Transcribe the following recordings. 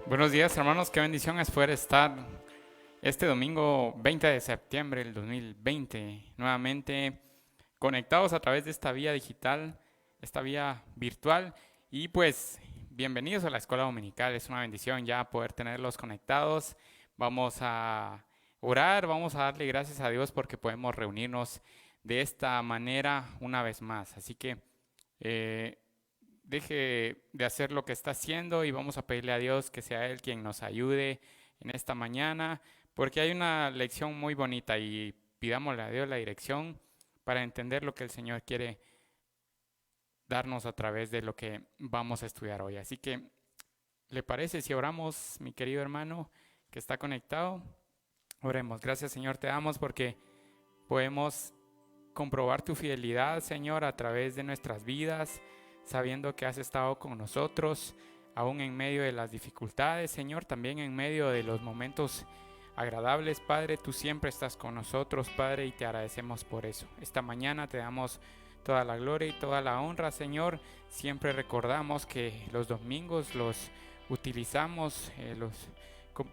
Buenos días, hermanos. Qué bendición es poder estar este domingo 20 de septiembre del 2020 nuevamente conectados a través de esta vía digital, esta vía virtual. Y pues, bienvenidos a la escuela dominical. Es una bendición ya poder tenerlos conectados. Vamos a orar, vamos a darle gracias a Dios porque podemos reunirnos de esta manera una vez más. Así que eh, deje de hacer lo que está haciendo y vamos a pedirle a Dios que sea Él quien nos ayude en esta mañana, porque hay una lección muy bonita y pidámosle a Dios la dirección para entender lo que el Señor quiere darnos a través de lo que vamos a estudiar hoy. Así que, ¿le parece si oramos, mi querido hermano que está conectado? Oremos. Gracias, Señor, te damos porque podemos comprobar tu fidelidad, Señor, a través de nuestras vidas, sabiendo que has estado con nosotros, aún en medio de las dificultades, Señor, también en medio de los momentos agradables, Padre, tú siempre estás con nosotros, Padre, y te agradecemos por eso. Esta mañana te damos toda la gloria y toda la honra, Señor. Siempre recordamos que los domingos los utilizamos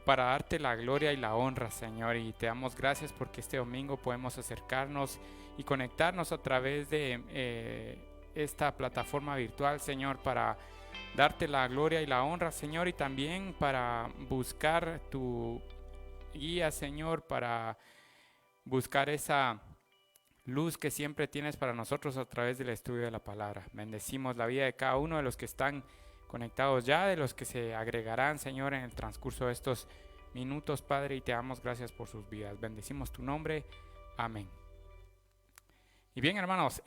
para darte la gloria y la honra, Señor, y te damos gracias porque este domingo podemos acercarnos y conectarnos a través de esta plataforma virtual, Señor, para darte la gloria y la honra, Señor, y también para buscar tu guía, Señor, para buscar esa luz que siempre tienes para nosotros a través del estudio de la palabra. Bendecimos la vida de cada uno de los que están conectados ya, de los que se agregarán, Señor, en el transcurso de estos minutos, Padre, y te damos gracias por sus vidas. Bendecimos tu nombre. Amén. Y bien, hermanos,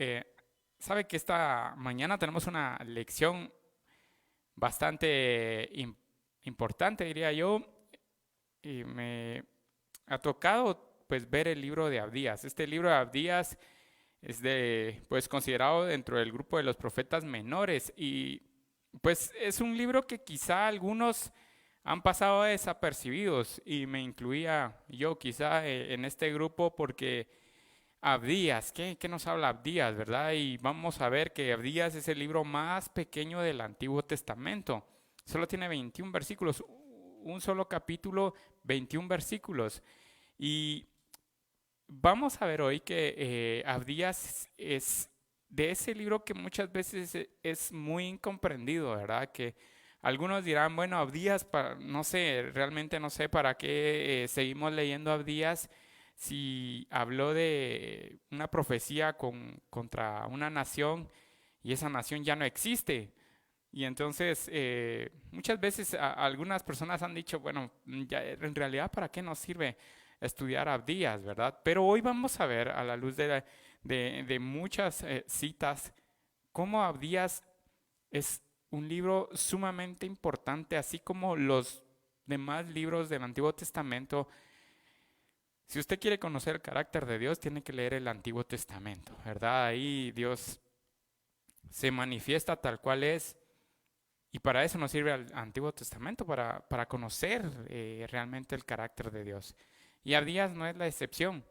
sabe que esta mañana tenemos una lección bastante importante, diría yo, y me ha tocado pues ver el libro de Abdías. Este libro de Abdías es pues considerado dentro del grupo de los profetas menores y pues es un libro que quizá algunos han pasado desapercibidos y me incluía yo quizá en este grupo porque Abdías, ¿qué nos habla Abdías, verdad? Y vamos a ver que Abdías es el libro más pequeño del Antiguo Testamento. Solo tiene 21 versículos, un solo capítulo, 21 versículos. Y vamos a ver hoy que Abdías es de ese libro que muchas veces es muy incomprendido, ¿verdad? Que algunos dirán, bueno, Abdías, no sé, realmente no sé para qué seguimos leyendo Abdías si habló de una profecía contra una nación y esa nación ya no existe. Y entonces muchas veces algunas personas han dicho, bueno, ya, en realidad ¿para qué nos sirve estudiar Abdías, verdad? Pero hoy vamos a ver a la luz de muchas citas cómo Abdías es un libro sumamente importante, así como los demás libros del Antiguo Testamento. Si usted quiere conocer el carácter de Dios, tiene que leer el Antiguo Testamento, ¿verdad? Ahí Dios se manifiesta tal cual es. Y para eso nos sirve el Antiguo Testamento, para conocer realmente el carácter de Dios. Y Abdías no es la excepción.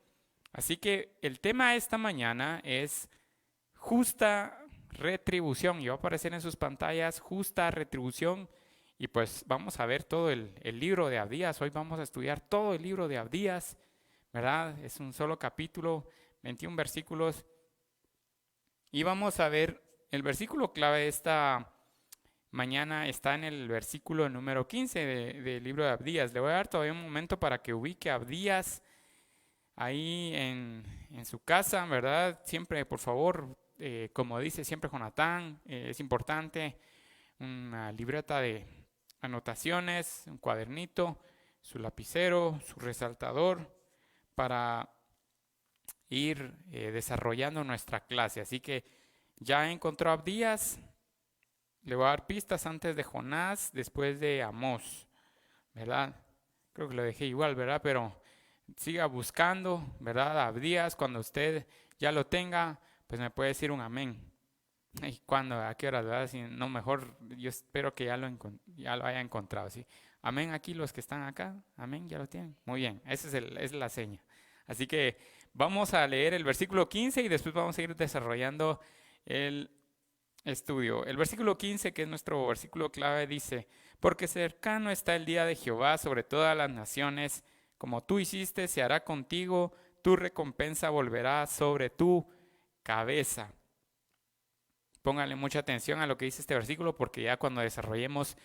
Así que el tema de esta mañana es justa retribución. Y va a aparecer en sus pantallas justa retribución. Y pues vamos a ver todo el libro de Abdías. Hoy vamos a estudiar todo el libro de Abdías, ¿verdad? Es un solo capítulo, 21 versículos. Y vamos a ver el versículo clave de esta mañana está en el versículo número 15 del libro de Abdías. Le voy a dar todavía un momento para que ubique a Abdías ahí en su casa, ¿verdad? Siempre, por favor, como dice siempre Jonatán, es importante una libreta de anotaciones, un cuadernito, su lapicero, su resaltador para ir desarrollando nuestra clase. Así que ya encontró a Abdías. Le voy a dar pistas antes de Jonás, después de Amós, ¿verdad? Creo que lo dejé igual, ¿verdad? Pero siga buscando, ¿verdad? Abdías, cuando usted ya lo tenga, pues me puede decir un amén. ¿Y cuándo? ¿A qué hora, verdad? Si no, mejor yo espero que ya lo haya encontrado, ¿sí? Amén aquí los que están acá. Amén, ya lo tienen. Muy bien, esa es la seña. Así que vamos a leer el versículo 15 y después vamos a ir desarrollando el estudio. El versículo 15, que es nuestro versículo clave, dice, porque cercano está el día de Jehová sobre todas las naciones, como tú hiciste, se hará contigo, tu recompensa volverá sobre tu cabeza. Póngale mucha atención a lo que dice este versículo, porque ya cuando desarrollemos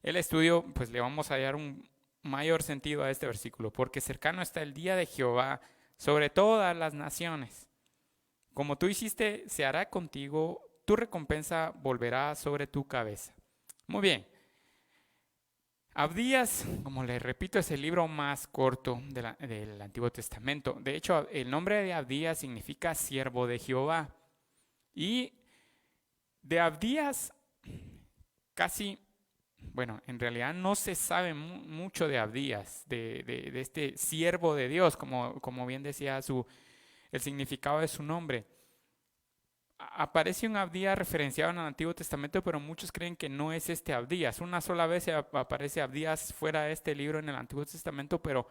el estudio, pues le vamos a dar un mayor sentido a este versículo, porque cercano está el día de Jehová sobre todas las naciones. Como tú hiciste, se hará contigo, tu recompensa volverá sobre tu cabeza. Muy bien. Abdías, como les repito, es el libro más corto del Antiguo Testamento. De hecho, el nombre de Abdías significa siervo de Jehová. Y de Abdías casi, bueno, en realidad no se sabe mucho de Abdías, de este siervo de Dios, como bien decía el significado de su nombre. Aparece un Abdías referenciado en el Antiguo Testamento, pero muchos creen que no es este Abdías. Una sola vez aparece Abdías fuera de este libro en el Antiguo Testamento, pero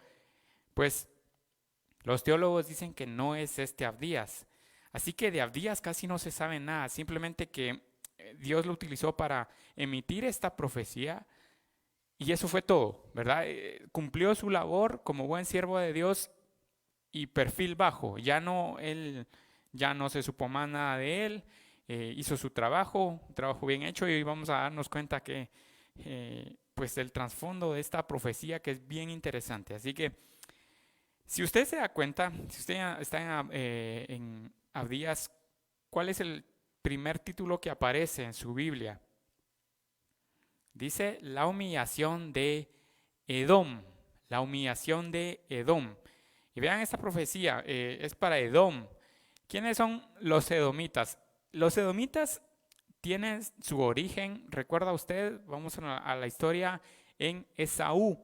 pues los teólogos dicen que no es este Abdías. Así que de Abdías casi no se sabe nada, simplemente que Dios lo utilizó para emitir esta profecía y eso fue todo, ¿verdad? Cumplió su labor como buen siervo de Dios y perfil bajo. Él ya no se supo más nada de él, hizo su trabajo, un trabajo bien hecho, y hoy vamos a darnos cuenta que pues el trasfondo de esta profecía que es bien interesante. Así que si usted se da cuenta, si usted está en Abdías, ¿cuál es el primer título que aparece en su Biblia? Dice la humillación de Edom, la humillación de Edom. Y vean esta profecía, es para Edom. ¿Quiénes son los edomitas? Los edomitas tienen su origen, recuerda usted, vamos a la historia, en Esaú,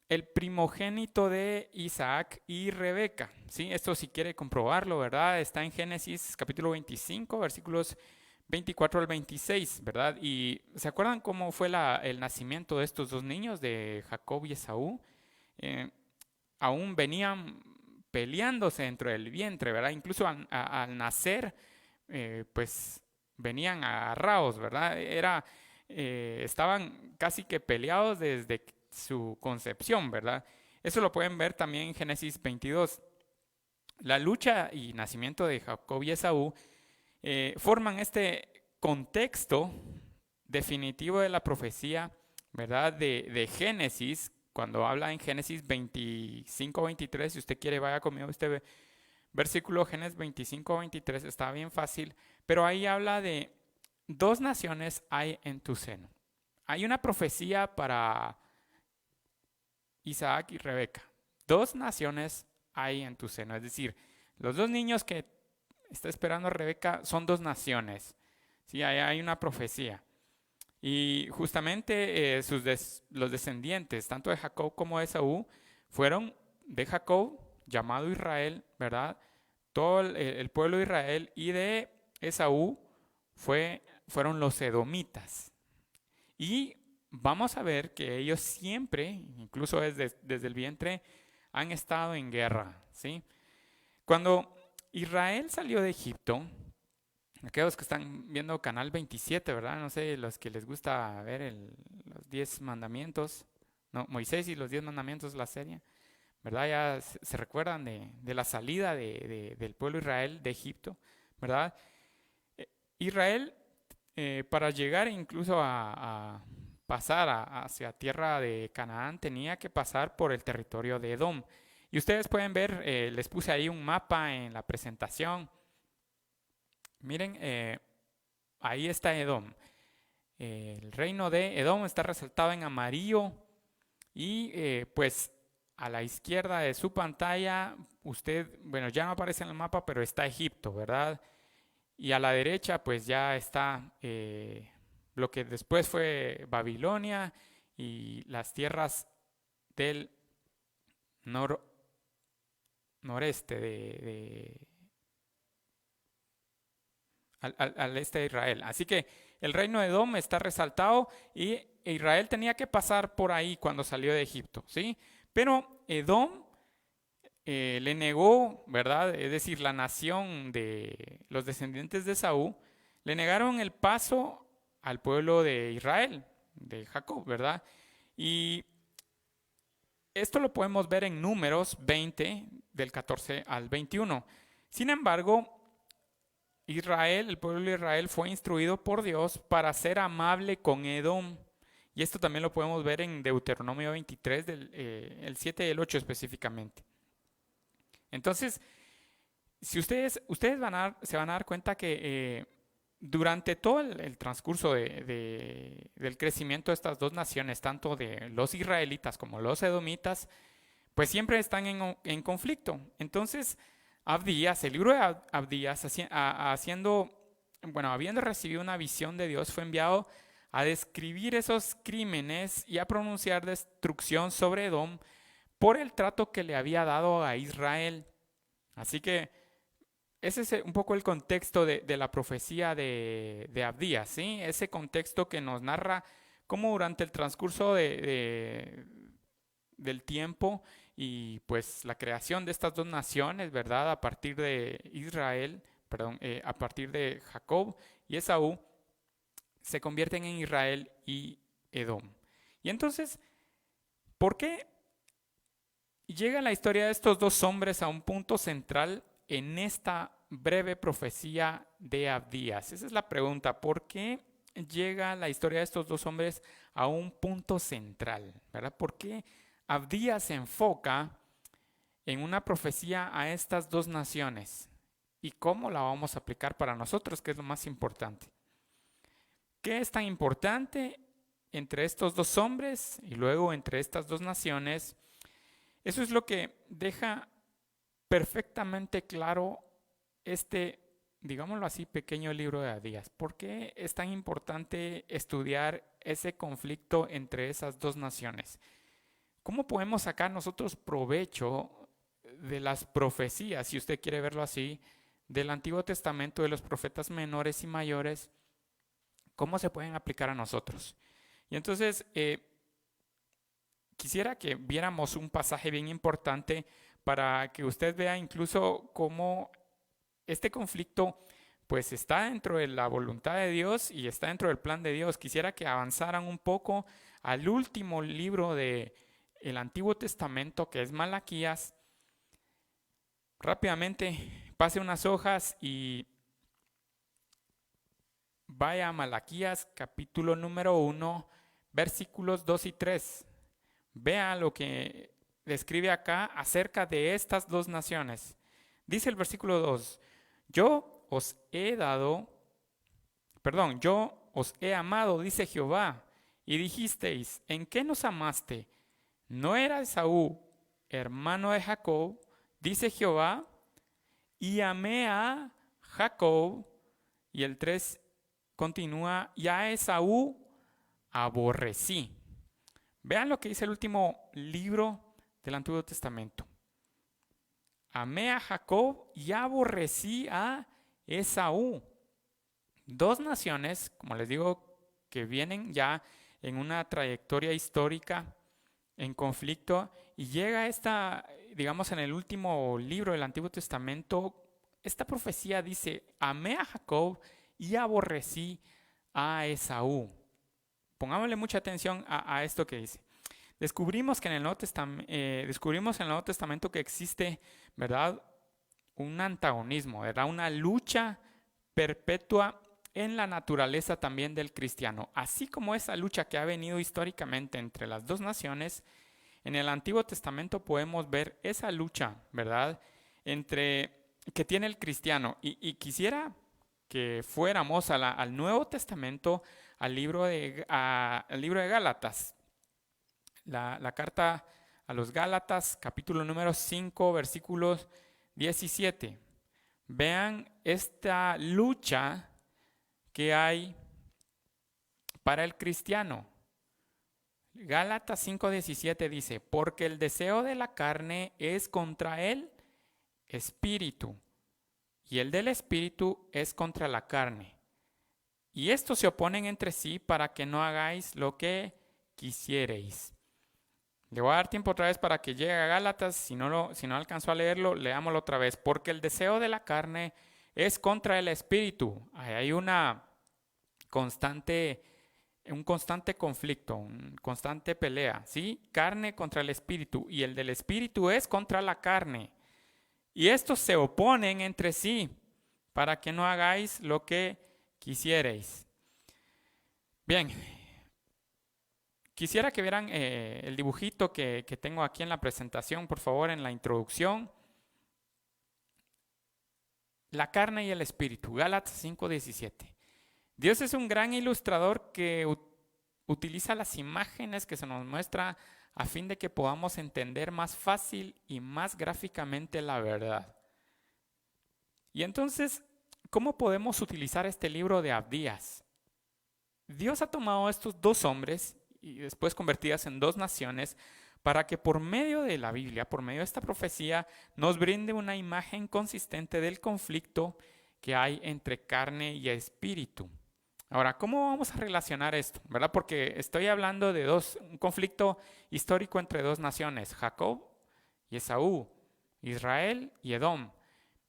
el primogénito de Isaac y Rebeca. ¿Sí? Esto si quiere comprobarlo, ¿verdad? Está en Génesis capítulo 25, versículos 24 al 26, ¿verdad? Y ¿se acuerdan cómo fue el nacimiento de estos dos niños, de Jacob y Esaú? Aún venían peleándose dentro del vientre, ¿verdad? Incluso al nacer, pues venían agarrados, ¿verdad? Estaban casi que peleados desde su concepción, ¿verdad? Eso lo pueden ver también en Génesis 22. La lucha y nacimiento de Jacob y Esaú forman este contexto definitivo de la profecía, ¿verdad? De Génesis, cuando habla en Génesis 25-23, si usted quiere vaya conmigo este versículo, Génesis 25-23, está bien fácil, pero ahí habla de dos naciones hay en tu seno. Hay una profecía para Isaac y Rebeca. Dos naciones hay en tu seno, es decir, los dos niños que está esperando Rebeca son dos naciones. Sí, hay una profecía. Y justamente los descendientes, tanto de Jacob como de Esaú, fueron de Jacob, llamado Israel, ¿verdad? Todo el pueblo de Israel, y de Esaú fueron los edomitas. Y vamos a ver que ellos siempre, incluso desde el vientre, han estado en guerra, ¿sí? Cuando Israel salió de Egipto, aquellos que están viendo Canal 27, ¿verdad? No sé, los que les gusta ver los 10 mandamientos, no, Moisés y los 10 mandamientos, la serie, ¿verdad? Ya se recuerdan de la salida del pueblo de Israel de Egipto, ¿verdad? Israel, para llegar incluso a pasar hacia tierra de Canaán, tenía que pasar por el territorio de Edom. Y ustedes pueden ver, les puse ahí un mapa en la presentación. Miren, ahí está Edom. El reino de Edom está resaltado en amarillo y pues a la izquierda de su pantalla, bueno, ya no aparece en el mapa, pero está Egipto, ¿verdad? Y a la derecha pues ya está lo que después fue Babilonia y las tierras del noreste al este de Israel. Así que el reino de Edom está resaltado y Israel tenía que pasar por ahí cuando salió de Egipto, ¿sí? Pero Edom le negó, ¿verdad? Es decir, la nación de los descendientes de Esaú Le negaron el paso al pueblo de Israel, de Jacob, ¿verdad? Y esto lo podemos ver en Números 20, del 14 al 21. Sin embargo, Israel, el pueblo de Israel fue instruido por Dios para ser amable con Edom. Y esto también lo podemos ver en Deuteronomio 23, el 7 y el 8 específicamente. Entonces, si ustedes se van a dar cuenta que durante todo el transcurso del crecimiento de estas dos naciones, tanto de los israelitas como los edomitas, pues siempre están en conflicto. Entonces, Abdías, el libro de Abdías, habiendo recibido una visión de Dios, fue enviado a describir esos crímenes y a pronunciar destrucción sobre Edom por el trato que le había dado a Israel. Así que ese es un poco el contexto de la profecía de Abdías, ¿sí? Ese contexto que nos narra cómo durante el transcurso del tiempo y pues la creación de estas dos naciones, ¿verdad? A partir de Israel, perdón, a partir de Jacob y Esaú, se convierten en Israel y Edom. Y entonces, ¿por qué llega la historia de estos dos hombres a un punto central en esta breve profecía de Abdías? Esa es la pregunta. ¿Por qué llega la historia de estos dos hombres a un punto central? ¿Verdad? ¿Por qué Abdías se enfoca en una profecía a estas dos naciones? ¿Y cómo la vamos a aplicar para nosotros, que es lo más importante? ¿Qué es tan importante entre estos dos hombres y luego entre estas dos naciones? Eso es lo que deja perfectamente claro digámoslo así, pequeño libro de Abdías. ¿Por qué es tan importante estudiar ese conflicto entre esas dos naciones? ¿Cómo podemos sacar nosotros provecho de las profecías, si usted quiere verlo así, del Antiguo Testamento, de los profetas menores y mayores? ¿Cómo se pueden aplicar a nosotros? Y entonces, quisiera que viéramos un pasaje bien importante para que usted vea incluso cómo este conflicto pues está dentro de la voluntad de Dios y está dentro del plan de Dios. Quisiera que avanzaran un poco al último libro del Antiguo Testamento, que es Malaquías. Rápidamente, pase unas hojas y vaya a Malaquías capítulo número 1, versículos 2 y 3. Vea lo que describe acá acerca de estas dos naciones. Dice el versículo 2, yo os he amado, dice Jehová, y dijisteis, ¿en qué nos amaste? ¿No era Esaú, hermano de Jacob? Dice Jehová, y amé a Jacob. Y el 3 continúa, y a Esaú aborrecí. Vean lo que dice el último libro del Antiguo Testamento. Amé a Jacob y aborrecí a Esaú. Dos naciones, como les digo, que vienen ya en una trayectoria histórica en conflicto, y llega digamos en el último libro del Antiguo Testamento, esta profecía dice, amé a Jacob y aborrecí a Esaú. Pongámosle mucha atención a esto que dice. Descubrimos en el Nuevo Testamento que existe, ¿verdad?, un antagonismo, ¿verdad?, una lucha perpetua en la naturaleza también del cristiano. Así como esa lucha que ha venido históricamente entre las dos naciones, en el Antiguo Testamento podemos ver esa lucha, ¿verdad?, que tiene el cristiano. Y quisiera que fuéramos al Nuevo Testamento, al libro de Gálatas. La carta a los Gálatas, capítulo número 5, versículos 17. Vean esta lucha que hay para el cristiano. Gálatas 5:17 dice, porque el deseo de la carne es contra el espíritu, y el del espíritu es contra la carne. Y estos se oponen entre sí para que no hagáis lo que quisiereis. Le voy a dar tiempo otra vez para que llegue a Gálatas. Si no alcanzó a leerlo, leámoslo otra vez. Porque el deseo de la carne es contra el espíritu. Hay un constante conflicto, una constante pelea, ¿sí? Carne contra el espíritu, y el del espíritu es contra la carne. Y estos se oponen entre sí, para que no hagáis lo que quisierais. Bien, quisiera que vieran el dibujito que tengo aquí en la presentación, por favor, en la introducción. La carne y el espíritu, Gálatas 5:17. Dios es un gran ilustrador que utiliza las imágenes que se nos muestra a fin de que podamos entender más fácil y más gráficamente la verdad. Y entonces, ¿cómo podemos utilizar este libro de Abdías? Dios ha tomado a estos dos hombres y después convertidas en dos naciones para que por medio de la Biblia, por medio de esta profecía, nos brinde una imagen consistente del conflicto que hay entre carne y espíritu. Ahora, ¿cómo vamos a relacionar esto? ¿Verdad? Porque estoy hablando de un conflicto histórico entre dos naciones, Jacob y Esaú, Israel y Edom.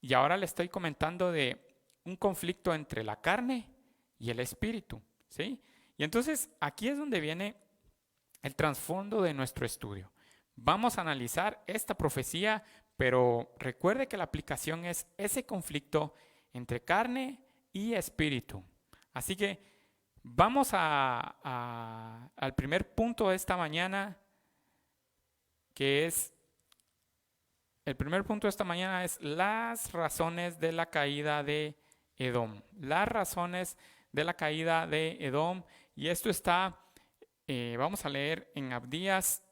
Y ahora le estoy comentando de un conflicto entre la carne y el espíritu, ¿sí? Y entonces aquí es donde viene el trasfondo de nuestro estudio. Vamos a analizar esta profecía, pero recuerde que la aplicación es ese conflicto entre carne y espíritu. Así que vamos al primer punto de esta mañana, el primer punto de esta mañana es las razones de la caída de Edom. Las razones de la caída de Edom. Y esto está, vamos a leer en Abdías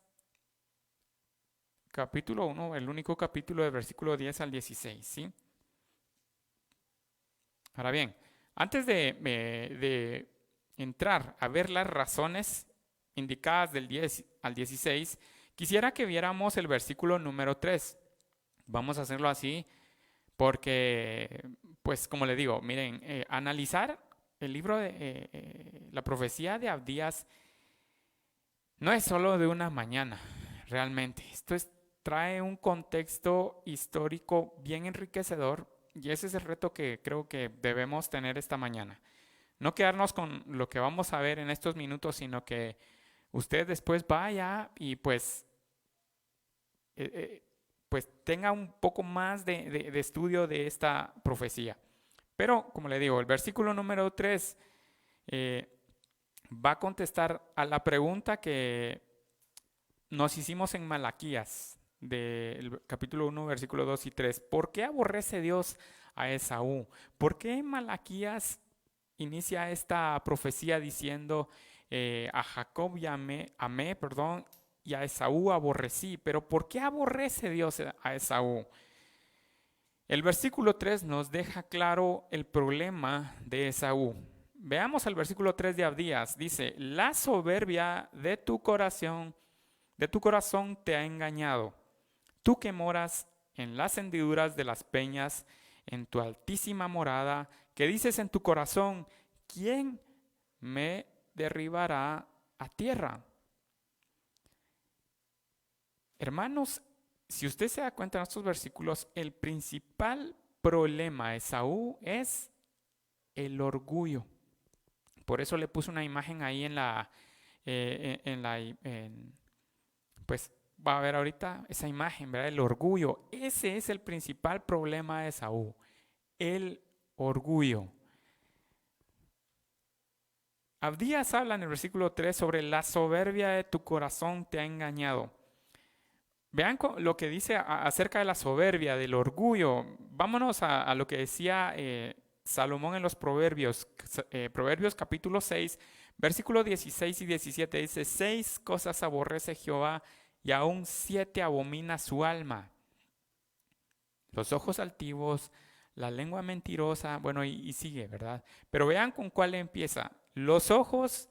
capítulo 1, el único capítulo del versículo 10 al 16, ¿sí? Ahora bien, antes de entrar a ver las razones indicadas del 10 al 16, quisiera que viéramos el versículo número 3. Vamos a hacerlo así porque, pues como le digo, miren, analizar el libro de la profecía de Abdías no es solo de una mañana, realmente. Trae un contexto histórico bien enriquecedor y ese es el reto que creo que debemos tener esta mañana. No quedarnos con lo que vamos a ver en estos minutos, sino que usted después vaya y pues tenga un poco más de estudio de esta profecía. Pero, como le digo, el versículo número 3 va a contestar a la pregunta que nos hicimos en Malaquías, del capítulo 1, versículo 2 y 3. ¿Por qué aborrece Dios a Esaú? ¿Por qué Malaquías inicia esta profecía diciendo a Jacob amé, y a Esaú aborrecí? Pero ¿por qué aborrece Dios a Esaú? El versículo 3 nos deja claro el problema de Esaú. Veamos el versículo 3 de Abdías. Dice, la soberbia de tu corazón te ha engañado. Tú que moras en las hendiduras de las peñas, en tu altísima morada, que dices en tu corazón, ¿quién me derribará a tierra? Hermanos, si usted se da cuenta en estos versículos, el principal problema de Esaú es el orgullo. Por eso le puse una imagen ahí pues va a ver ahorita esa imagen, ¿verdad? El orgullo. Ese es el principal problema de Esaú, el orgullo. Abdías habla en el versículo 3 sobre la soberbia de tu corazón te ha engañado. Vean lo que dice acerca de la soberbia, del orgullo. Vámonos a lo que decía Salomón en los Proverbios. Proverbios capítulo 6, versículos 16 y 17 dice, 6 cosas aborrece Jehová y aún 7 abomina su alma. Los ojos altivos, la lengua mentirosa, bueno, y sigue, ¿verdad? Pero vean con cuál empieza. Los ojos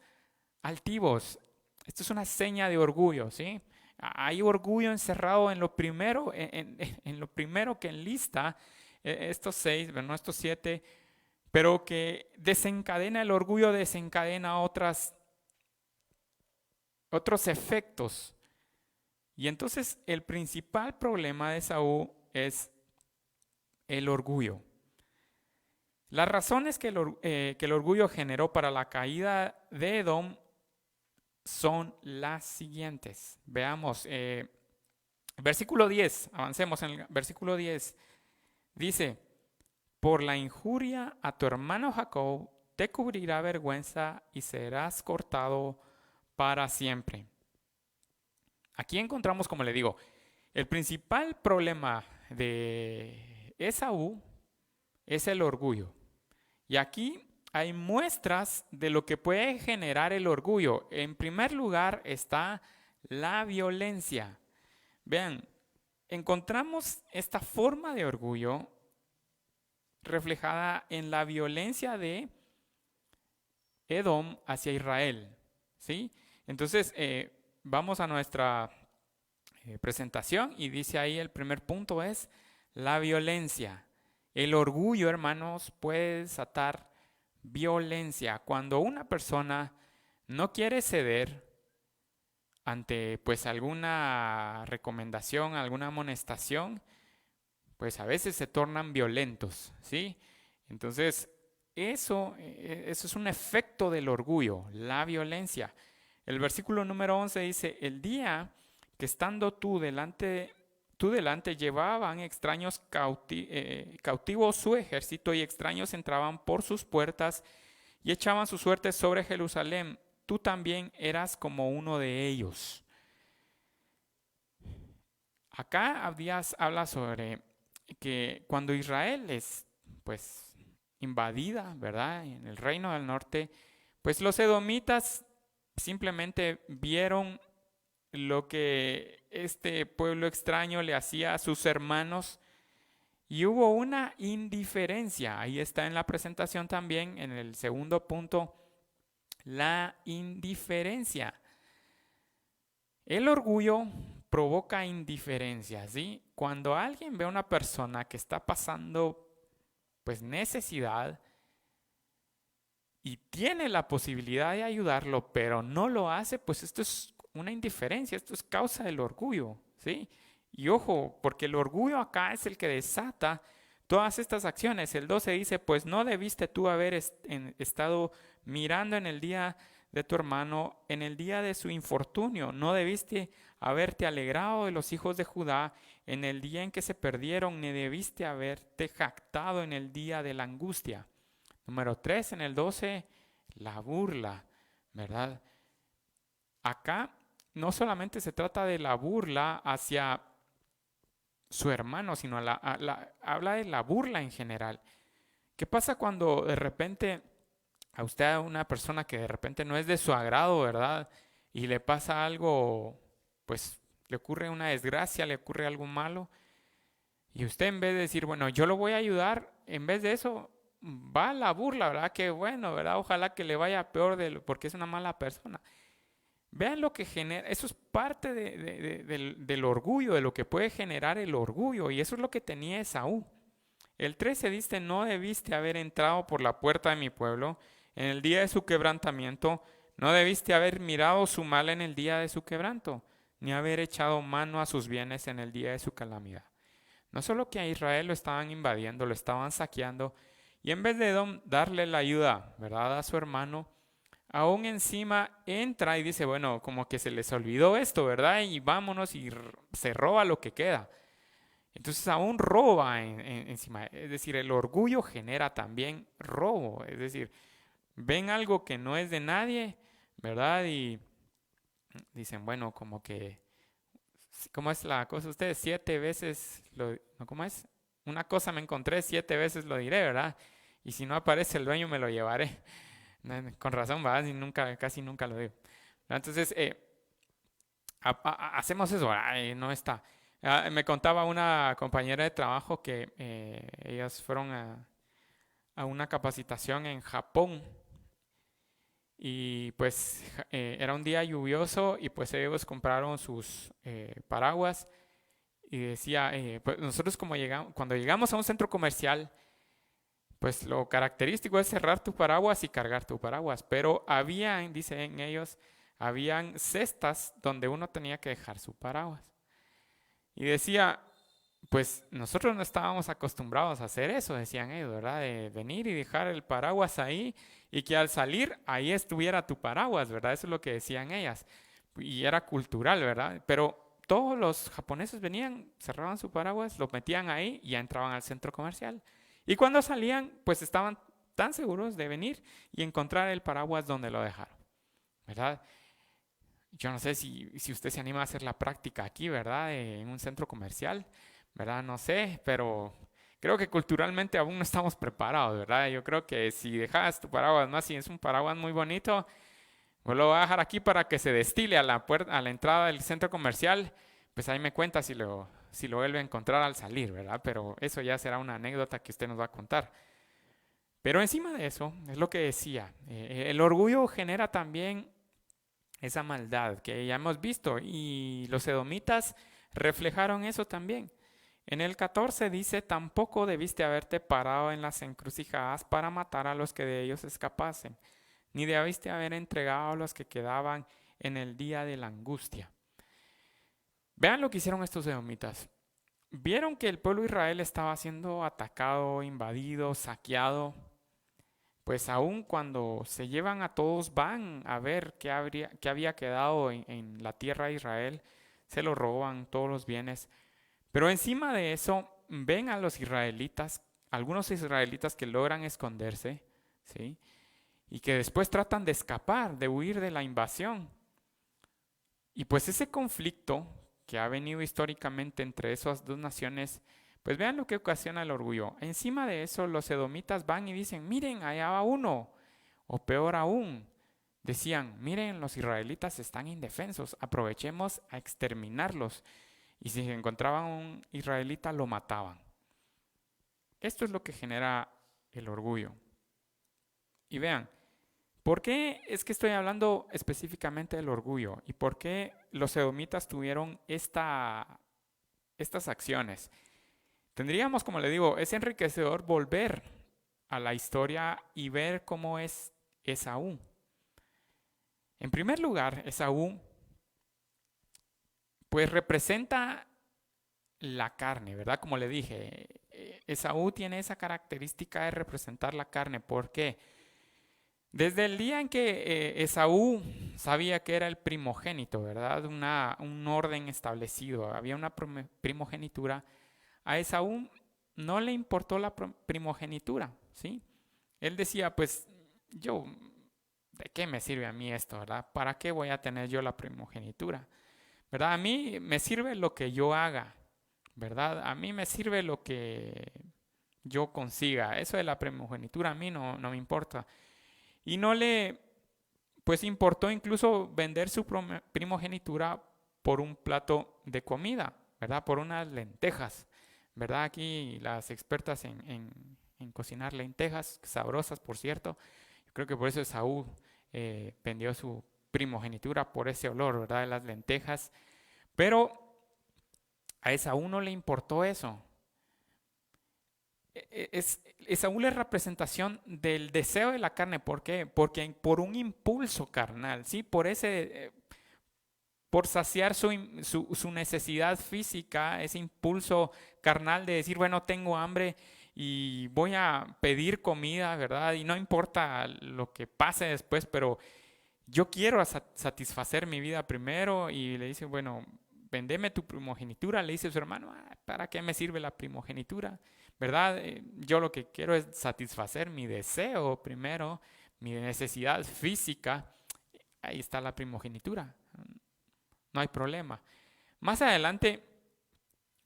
altivos. Esto es una seña de orgullo, ¿sí? Hay orgullo encerrado en lo primero, en lo primero que enlista estos 6, bueno, estos 7, pero que desencadena el orgullo, desencadena otros efectos. Y entonces el principal problema de Esaú es el orgullo. Las razones que el orgullo generó para la caída de Edom son las siguientes. Veamos, versículo 10, avancemos en el versículo 10. Dice, por la injuria a tu hermano Jacob te cubrirá vergüenza y serás cortado para siempre. Aquí encontramos, como le digo, el principal problema de Esaú es el orgullo. Y aquí hay muestras de lo que puede generar el orgullo. En primer lugar está la violencia. Vean, encontramos esta forma de orgullo reflejada en la violencia de Edom hacia Israel. ¿Sí? Entonces, vamos a nuestra presentación y dice ahí el primer punto es la violencia. El orgullo, hermanos, puede desatar violencia. Cuando una persona no quiere ceder ante pues alguna recomendación, alguna amonestación, pues a veces se tornan violentos, ¿sí? Entonces, eso es un efecto del orgullo, la violencia. El versículo número 11 dice, el día que estando tú delante llevaban extraños cautivos su ejército y extraños entraban por sus puertas y echaban su suerte sobre Jerusalén. Tú también eras como uno de ellos. Acá Abdías habla sobre que cuando Israel es pues invadida, ¿verdad? En el reino del norte, pues los edomitas simplemente vieron lo que este pueblo extraño le hacía a sus hermanos y hubo una indiferencia. Ahí está en la presentación también, en el segundo punto, la indiferencia. El orgullo provoca indiferencia, ¿sí? Cuando alguien ve a una persona que está pasando pues necesidad y tiene la posibilidad de ayudarlo, pero no lo hace, pues esto es una indiferencia, esto es causa del orgullo, ¿sí? Y ojo, porque el orgullo acá es el que desata todas estas acciones. El 12 dice, pues no debiste tú haber estado mirando en el día de tu hermano, en el día de su infortunio, no debiste haberte alegrado de los hijos de Judá en el día en que se perdieron, ni debiste haberte jactado en el día de la angustia. Número 3, en el 12, la burla, ¿verdad? Acá no solamente se trata de la burla hacia su hermano, sino habla de la burla en general. ¿Qué pasa cuando de repente a usted, a una persona que de repente no es de su agrado, ¿verdad? Y le pasa algo, pues le ocurre una desgracia, le ocurre algo malo, y usted en vez de decir, bueno, yo lo voy a ayudar, en vez de eso va a la burla, ¿verdad? Que bueno, ¿verdad? Ojalá que le vaya peor porque es una mala persona. Vean lo que genera, eso es parte del orgullo, de lo que puede generar el orgullo, y eso es lo que tenía Esaú. El 13 dice, no debiste haber entrado por la puerta de mi pueblo en el día de su quebrantamiento, no debiste haber mirado su mal en el día de su quebranto, ni haber echado mano a sus bienes en el día de su calamidad. No solo que a Israel lo estaban invadiendo, lo estaban saqueando, y en vez de darle la ayuda, ¿verdad?, a su hermano, aún encima entra y dice, bueno, como que se les olvidó esto, ¿verdad? Y vámonos y se roba lo que queda. Entonces aún roba encima. Es decir, el orgullo genera también robo. Es decir, ven algo que no es de nadie, ¿verdad? Y dicen, bueno, como que, ¿cómo es la cosa? Ustedes 7 veces, ¿no? ¿Cómo es? Una cosa me encontré, 7 veces lo diré, ¿verdad? Y si no aparece el dueño me lo llevaré. Con razón, ¿verdad? Y casi nunca lo digo. Entonces, hacemos eso, no está. Me contaba una compañera de trabajo que ellas fueron a una capacitación en Japón y pues era un día lluvioso y pues ellos compraron sus paraguas y decía, pues nosotros cuando llegamos a un centro comercial, pues lo característico es cerrar tu paraguas y cargar tu paraguas, pero dicen ellos, habían cestas donde uno tenía que dejar su paraguas. Y decía, pues nosotros no estábamos acostumbrados a hacer eso, decían ellos, ¿verdad? De venir y dejar el paraguas ahí y que al salir ahí estuviera tu paraguas, ¿verdad? Eso es lo que decían ellas. Y era cultural, ¿verdad? Pero todos los japoneses venían, cerraban su paraguas, lo metían ahí y ya entraban al centro comercial. Y cuando salían, pues estaban tan seguros de venir y encontrar el paraguas donde lo dejaron, ¿verdad? Yo no sé si usted se anima a hacer la práctica aquí, ¿verdad? En un centro comercial, ¿verdad? No sé, pero creo que culturalmente aún no estamos preparados, ¿verdad? Yo creo que si dejas tu paraguas, más si es un paraguas muy bonito, pues lo voy a dejar aquí para que se destile a la puerta, a la entrada del centro comercial, pues ahí me cuenta si lo vuelve a encontrar al salir, ¿verdad? Pero eso ya será una anécdota que usted nos va a contar. Pero encima de eso, es lo que decía, el orgullo genera también esa maldad que ya hemos visto y los edomitas reflejaron eso también. En el 14 dice, tampoco debiste haberte parado en las encrucijadas para matar a los que de ellos escapasen, ni debiste haber entregado a los que quedaban en el día de la angustia. Vean lo que hicieron estos edomitas. Vieron que el pueblo de Israel estaba siendo atacado, invadido, saqueado. Pues aún cuando se llevan a todos, van a ver qué había quedado en la tierra de Israel, se lo roban todos los bienes. Pero encima de eso, ven a los israelitas, algunos israelitas que logran esconderse, ¿sí? Y que después tratan de escapar, de huir de la invasión. Y pues ese conflicto que ha venido históricamente entre esas dos naciones, pues vean lo que ocasiona el orgullo. Encima de eso, los edomitas van y dicen, miren, allá va uno. O peor aún, decían, miren, los israelitas están indefensos, aprovechemos a exterminarlos. Y si se encontraban un israelita, lo mataban. Esto es lo que genera el orgullo. Y vean, ¿por qué es que estoy hablando específicamente del orgullo? ¿Y por qué los edomitas tuvieron estas acciones? Tendríamos, como le digo, es enriquecedor volver a la historia y ver cómo es Esaú. En primer lugar, Esaú pues representa la carne, ¿verdad? Como le dije, Esaú tiene esa característica de representar la carne. ¿Por qué? Desde el día en que Esaú sabía que era el primogénito, ¿verdad? Un orden establecido, había una primogenitura, a Esaú no le importó la primogenitura, ¿sí? Él decía, pues yo, ¿de qué me sirve a mí esto, verdad? ¿Para qué voy a tener yo la primogenitura? ¿Verdad? A mí me sirve lo que yo haga, ¿verdad? A mí me sirve lo que yo consiga. Eso de la primogenitura a mí no me importa. Y no le, pues importó incluso vender su primogenitura por un plato de comida, ¿verdad? Por unas lentejas, ¿verdad? Aquí las expertas en cocinar lentejas, sabrosas por cierto, yo creo que por eso Esaú vendió su primogenitura por ese olor, ¿verdad? De las lentejas. Pero a Esaú no le importó eso. Esaú es representación del deseo de la carne. ¿Por qué? Porque por un impulso carnal, ¿sí? Por saciar su necesidad física, ese impulso carnal de decir, bueno, tengo hambre y voy a pedir comida, ¿verdad? Y no importa lo que pase después, pero yo quiero satisfacer mi vida primero. Y le dice, bueno, vendeme tu primogenitura. Le dice su hermano, ¿para qué me sirve la primogenitura? ¿Verdad? Yo lo que quiero es satisfacer mi deseo primero, mi necesidad física. Ahí está la primogenitura. No hay problema. Más adelante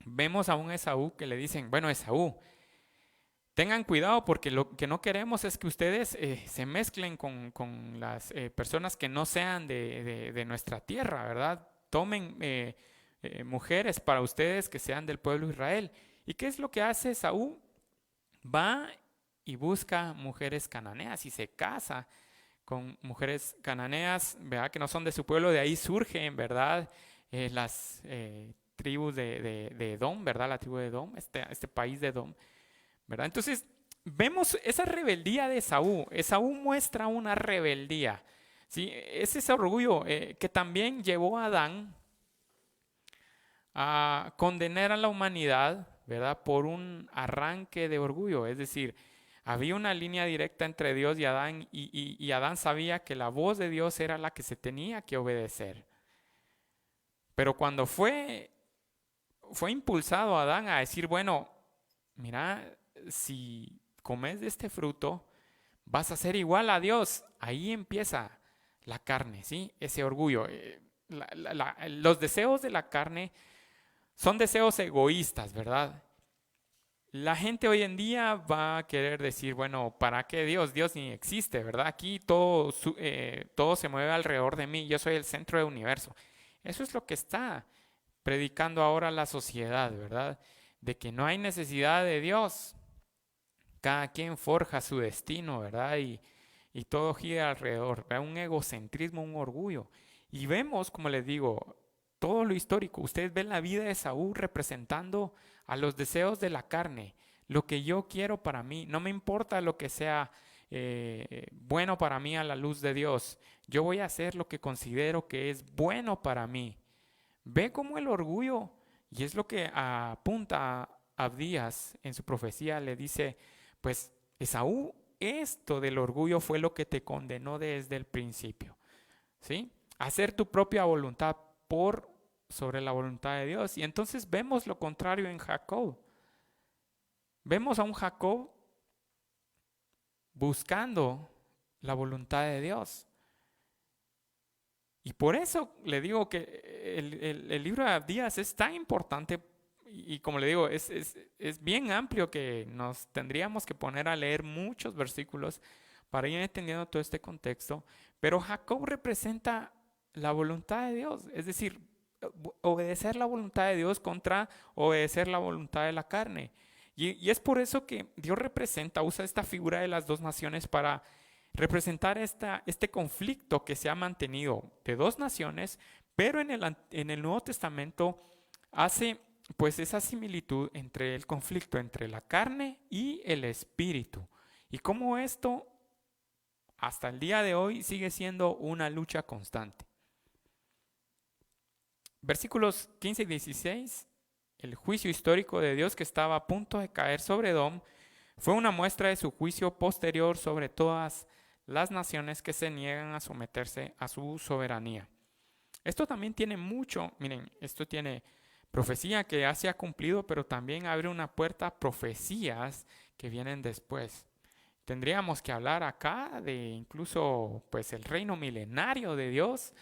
vemos a un Esaú que le dicen, bueno, Esaú, tengan cuidado porque lo que no queremos es que ustedes se mezclen con las personas que no sean de nuestra tierra, ¿verdad? Tomen mujeres para ustedes que sean del pueblo de Israel. ¿Y qué es lo que hace Esaú? Va y busca mujeres cananeas y se casa con mujeres cananeas, ¿verdad? Que no son de su pueblo. De ahí surgen, ¿verdad? Las tribus de Edom, ¿verdad? La tribu de Edom, este país de Edom, ¿verdad? Entonces, vemos esa rebeldía de Esaú. Esaú muestra una rebeldía, ¿sí? Es ese orgullo que también llevó a Adán a condenar a la humanidad, ¿verdad? Por un arranque de orgullo. Es decir, había una línea directa entre Dios y Adán y Adán sabía que la voz de Dios era la que se tenía que obedecer. Pero cuando fue impulsado Adán a decir, bueno, mira, si comes de este fruto, vas a ser igual a Dios. Ahí empieza la carne, ¿sí? Ese orgullo. Los deseos de la carne son deseos egoístas, ¿verdad? La gente hoy en día va a querer decir, bueno, ¿para qué Dios? Dios ni existe, ¿verdad? Aquí todo se mueve alrededor de mí, yo soy el centro del universo. Eso es lo que está predicando ahora la sociedad, ¿verdad? De que no hay necesidad de Dios. Cada quien forja su destino, ¿verdad? Y todo gira alrededor, ¿verdad? Un egocentrismo, un orgullo. Y vemos, como les digo, todo lo histórico. Ustedes ven la vida de Saúl representando a los deseos de la carne, lo que yo quiero para mí. No me importa lo que sea bueno para mí a la luz de Dios. Yo voy a hacer lo que considero que es bueno para mí. Ve cómo el orgullo, y es lo que apunta a Abdías en su profecía, le dice, pues Esaú, esto del orgullo fue lo que te condenó desde el principio, ¿sí? Hacer tu propia voluntad por sobre la voluntad de Dios. Y entonces vemos lo contrario en Jacob. Vemos a un Jacob buscando la voluntad de Dios. Y por eso le digo que el libro de Abdías es tan importante y como le digo, es bien amplio que nos tendríamos que poner a leer muchos versículos para ir entendiendo todo este contexto. Pero Jacob representa la voluntad de Dios, es decir, obedecer la voluntad de Dios contra obedecer la voluntad de la carne. Y es por eso que Dios usa esta figura de las dos naciones para representar este conflicto que se ha mantenido de dos naciones, pero en el Nuevo Testamento hace pues esa similitud entre el conflicto entre la carne y el espíritu. Y cómo esto hasta el día de hoy sigue siendo una lucha constante. Versículos 15 y 16, el juicio histórico de Dios que estaba a punto de caer sobre Edom fue una muestra de su juicio posterior sobre todas las naciones que se niegan a someterse a su soberanía. Esto también tiene mucho, miren, esto tiene profecía que ya se ha cumplido, pero también abre una puerta a profecías que vienen después. Tendríamos que hablar acá de incluso pues el reino milenario de Dios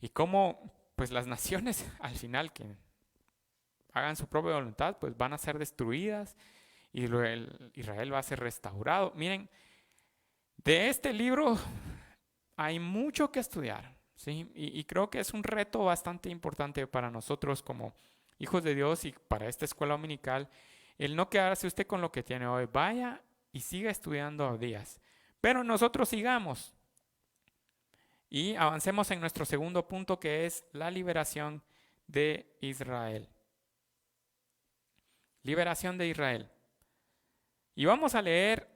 y cómo pues las naciones al final que hagan su propia voluntad pues van a ser destruidas y Israel va a ser restaurado. Miren, de este libro hay mucho que estudiar, ¿sí? Y creo que es un reto bastante importante para nosotros como hijos de Dios y para esta escuela dominical, el no quedarse usted con lo que tiene hoy. Vaya y siga estudiando Abdías. Pero nosotros sigamos y avancemos en nuestro segundo punto, que es la liberación de Israel. Liberación de Israel. Y vamos a leer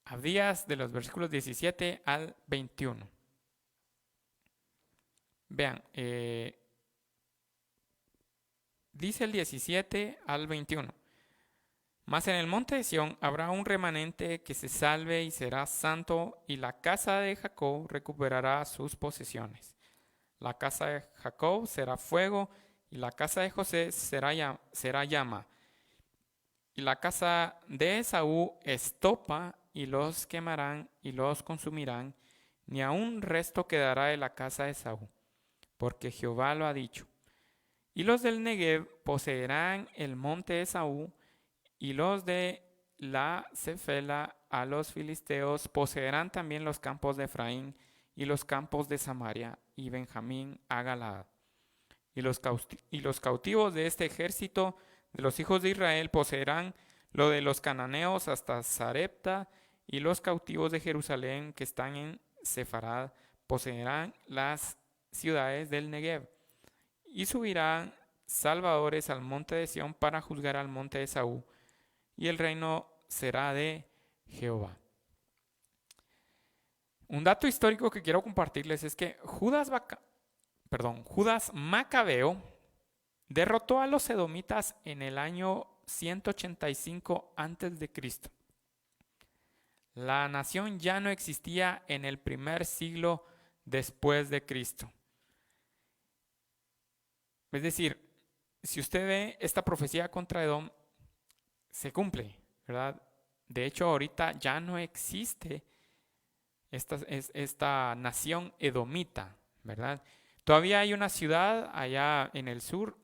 Abdías de los versículos 17 al 21. Vean, dice el 17 al 21. Mas en el monte de Sión habrá un remanente que se salve y será santo, y la casa de Jacob recuperará sus posesiones. La casa de Jacob será fuego, y la casa de José será llama. Y la casa de Esaú estopa, y los quemarán y los consumirán, ni aun resto quedará de la casa de Esaú, porque Jehová lo ha dicho. Y los del Negev poseerán el monte de Esaú, y los de la Cefela a los filisteos poseerán también los campos de Efraín y los campos de Samaria y Benjamín a Galaad. Y los cautivos de este ejército de los hijos de Israel poseerán lo de los cananeos hasta Sarepta, y los cautivos de Jerusalén que están en Sefarad poseerán las ciudades del Negev. Y subirán salvadores al monte de Sión para juzgar al monte de Esaú, y el reino será de Jehová. Un dato histórico que quiero compartirles es que Judas Macabeo derrotó a los edomitas en el año 185 antes de Cristo. La nación ya no existía en el primer siglo después de Cristo. Es decir, si usted ve esta profecía contra Edom, se cumple, ¿verdad? De hecho, ahorita ya no existe esta nación edomita, ¿verdad? Todavía hay una ciudad allá en el sur,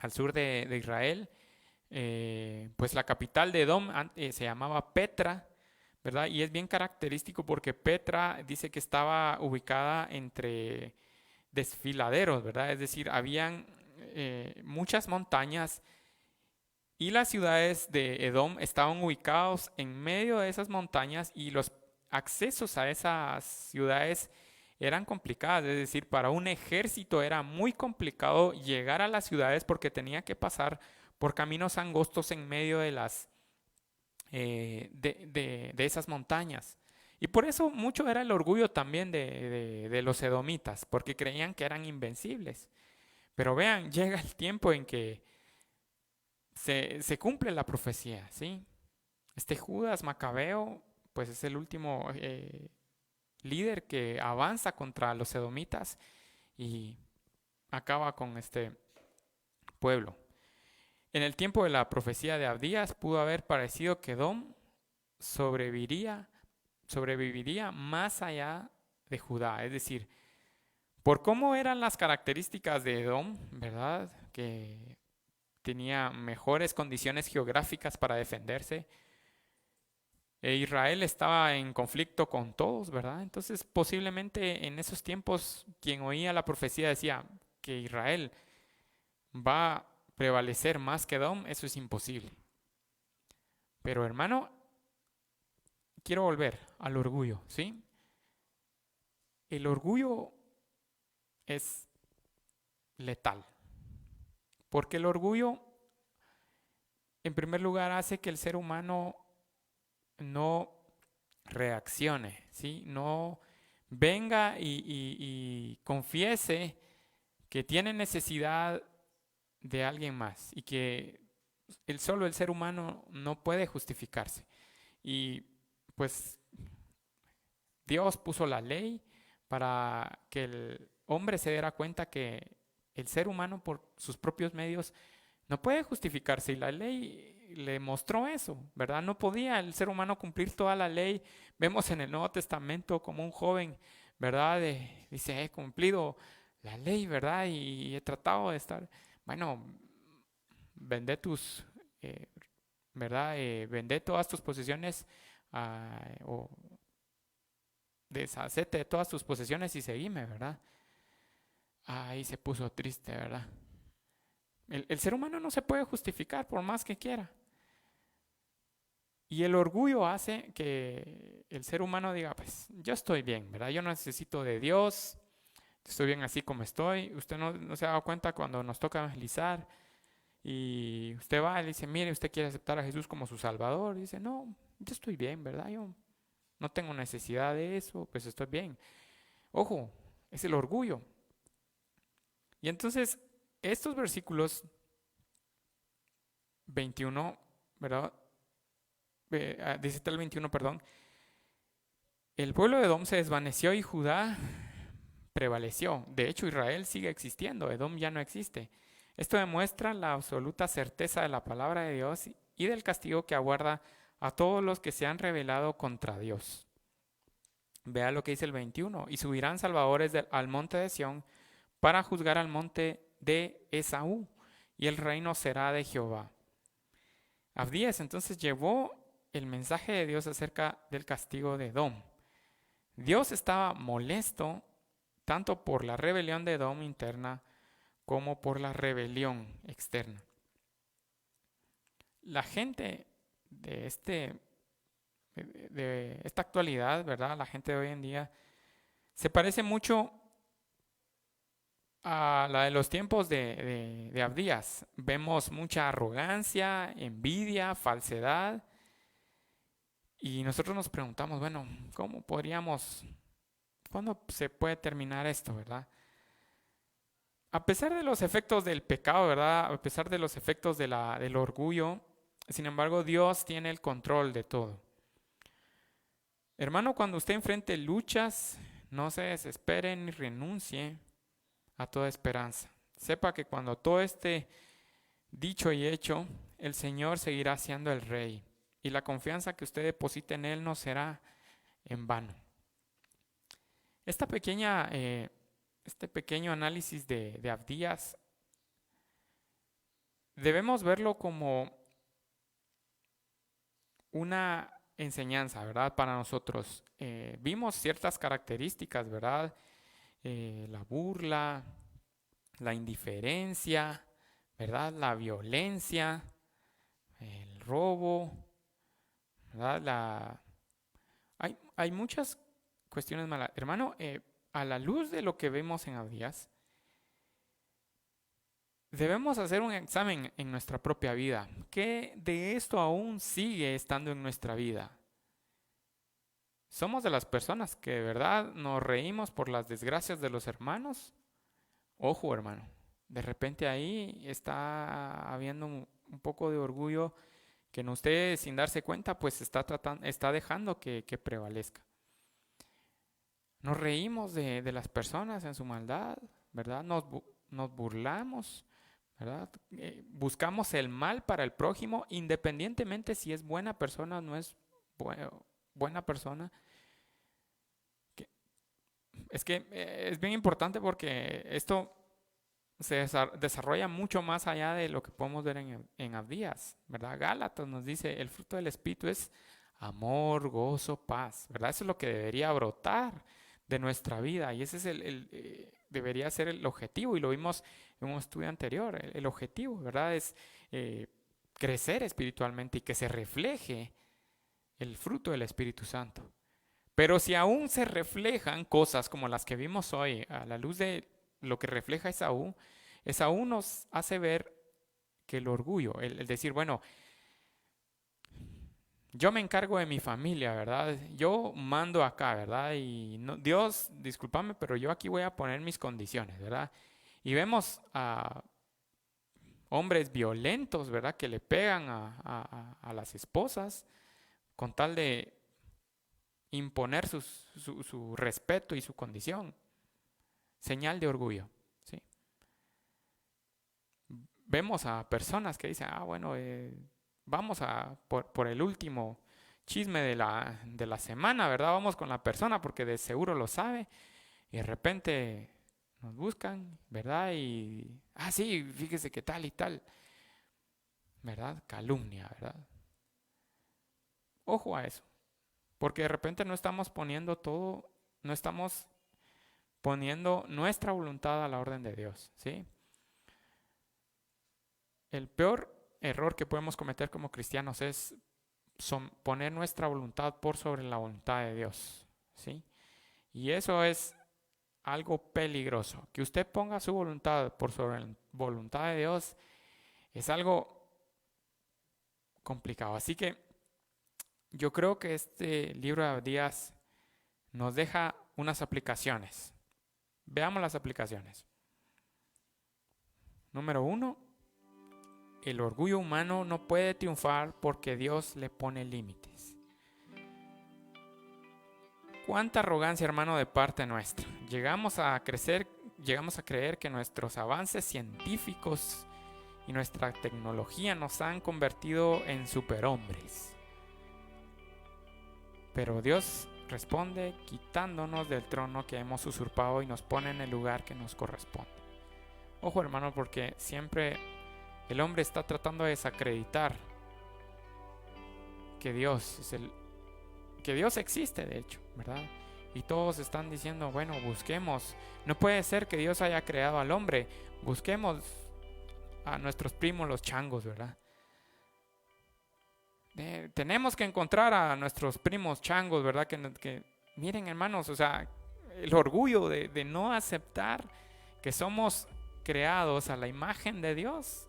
al sur de Israel, pues la capital de Edom se llamaba Petra, ¿verdad? Y es bien característico porque Petra dice que estaba ubicada entre desfiladeros, ¿verdad? Es decir, habían muchas montañas y las ciudades de Edom estaban ubicados en medio de esas montañas y los accesos a esas ciudades eran complicadas, es decir, para un ejército era muy complicado llegar a las ciudades porque tenía que pasar por caminos angostos en medio de de esas montañas. Y por eso mucho era el orgullo también de los edomitas, porque creían que eran invencibles. Pero vean, llega el tiempo en que se cumple la profecía, ¿sí? Este Judas Macabeo, pues es el último líder que avanza contra los edomitas y acaba con este pueblo. En el tiempo de la profecía de Abdías pudo haber parecido que Edom sobreviviría más allá de Judá, es decir, por cómo eran las características de Edom, ¿verdad? Que tenía mejores condiciones geográficas para defenderse. Israel estaba en conflicto con todos, ¿verdad? Entonces, posiblemente en esos tiempos, quien oía la profecía decía que Israel va a prevalecer más que Edom, eso es imposible. Pero hermano, quiero volver al orgullo, ¿sí? El orgullo es letal, porque el orgullo, en primer lugar, hace que el ser humano no reaccione, ¿sí? No venga y confiese que tiene necesidad de alguien más y que solo el ser humano no puede justificarse. Y pues Dios puso la ley para que el hombre se diera cuenta que el ser humano por sus propios medios no puede justificarse y la ley le mostró eso, ¿verdad? No podía el ser humano cumplir toda la ley. Vemos en el Nuevo Testamento como un joven, ¿verdad? Dice, he cumplido la ley, ¿verdad? Y he tratado de estar, bueno, vende tus, eh, ¿verdad? Vende todas tus posesiones o deshacete de todas tus posesiones y seguime, ¿verdad? Ahí se puso triste, ¿verdad? El ser humano no se puede justificar por más que quiera. Y el orgullo hace que el ser humano diga, pues yo estoy bien, ¿verdad? Yo no necesito de Dios, estoy bien así como estoy. Usted no se ha dado cuenta cuando nos toca evangelizar y usted va y le dice, mire, usted quiere aceptar a Jesús como su Salvador. Y dice, no, yo estoy bien, ¿verdad? Yo no tengo necesidad de eso, pues estoy bien. Ojo, es el orgullo. Y entonces, estos versículos 21, ¿verdad? 17 al 21, perdón. El pueblo de Edom se desvaneció y Judá prevaleció. De hecho, Israel sigue existiendo, Edom ya no existe. Esto demuestra la absoluta certeza de la palabra de Dios y del castigo que aguarda a todos los que se han rebelado contra Dios. Vea lo que dice el 21. Y subirán salvadores al monte de Sión para juzgar al monte de Esaú, y el reino será de Jehová. Abdías entonces llevó el mensaje de Dios acerca del castigo de Edom. Dios estaba molesto tanto por la rebelión de Edom interna como por la rebelión externa. La gente de esta actualidad, ¿verdad? La gente de hoy en día se parece mucho a la de los tiempos de Abdías. Vemos mucha arrogancia, envidia, falsedad. Y nosotros nos preguntamos, bueno, ¿cuándo se puede terminar esto, verdad? a pesar de los efectos del pecado, ¿verdad? A pesar de los efectos del orgullo, sin embargo, Dios tiene el control de todo. Hermano, cuando usted enfrente luchas, no se desespere ni renuncie a toda esperanza. Sepa que cuando todo esté dicho y hecho, el Señor seguirá siendo el Rey y la confianza que usted deposite en Él no será en vano. Este pequeño análisis de Abdías debemos verlo como una enseñanza, ¿verdad? Para nosotros. Vimos ciertas características, ¿verdad? La burla, la indiferencia, ¿verdad? La violencia, el robo, ¿verdad? Hay muchas cuestiones malas. Hermano, a la luz de lo que vemos en Abdías, debemos hacer un examen en nuestra propia vida. ¿Qué de esto aún sigue estando en nuestra vida? ¿Somos de las personas que de verdad nos reímos por las desgracias de los hermanos? Ojo, hermano, de repente ahí está habiendo un poco de orgullo que en usted, sin darse cuenta, pues está dejando que prevalezca. Nos reímos de las personas en su maldad, ¿verdad? Nos burlamos, ¿verdad? Buscamos el mal para el prójimo, independientemente si es buena persona o no es buena persona. Es que es bien importante porque esto se desarrolla mucho más allá de lo que podemos ver en Abdías, ¿verdad? Gálatas nos dice, el fruto del Espíritu es amor, gozo, paz, ¿verdad? Eso es lo que debería brotar de nuestra vida y ese es debería ser el objetivo y lo vimos en un estudio anterior. El objetivo, ¿verdad? Es crecer espiritualmente y que se refleje el fruto del Espíritu Santo. Pero si aún se reflejan cosas como las que vimos hoy a la luz de lo que refleja Esaú nos hace ver que el orgullo, el decir, bueno, yo me encargo de mi familia, ¿verdad? Yo mando acá, ¿verdad? Y no, Dios, discúlpame, pero yo aquí voy a poner mis condiciones, ¿verdad? Y vemos a hombres violentos, ¿verdad? Que le pegan a las esposas con tal de imponer su respeto y su condición. Señal de orgullo, ¿sí? Vemos a personas que dicen, bueno, vamos por el último chisme de la semana, ¿verdad? Vamos con la persona porque de seguro lo sabe y de repente nos buscan, ¿verdad? Y, sí, fíjese que tal y tal, ¿verdad? Calumnia, ¿verdad? Ojo a eso, porque de repente no estamos poniendo nuestra voluntad a la orden de Dios, ¿sí? El peor error que podemos cometer como cristianos es poner nuestra voluntad por sobre la voluntad de Dios, ¿sí? Y eso es algo peligroso. Que usted ponga su voluntad por sobre la voluntad de Dios es algo complicado. Así que yo creo que este libro de Abdías nos deja unas aplicaciones. Veamos las aplicaciones. Número 1. El orgullo humano no puede triunfar porque Dios le pone límites. ¿Cuánta arrogancia, hermano, de parte nuestra? Llegamos a creer que nuestros avances científicos y nuestra tecnología nos han convertido en superhombres. Pero Dios responde quitándonos del trono que hemos usurpado y nos pone en el lugar que nos corresponde. Ojo, hermano, porque siempre el hombre está tratando de desacreditar que Dios existe, de hecho, ¿verdad? Y todos están diciendo, bueno, busquemos. No puede ser que Dios haya creado al hombre. Busquemos a nuestros primos los changos, ¿verdad? Tenemos que encontrar a nuestros primos changos, ¿verdad? Que miren, hermanos, o sea, el orgullo de no aceptar que somos creados a la imagen de Dios.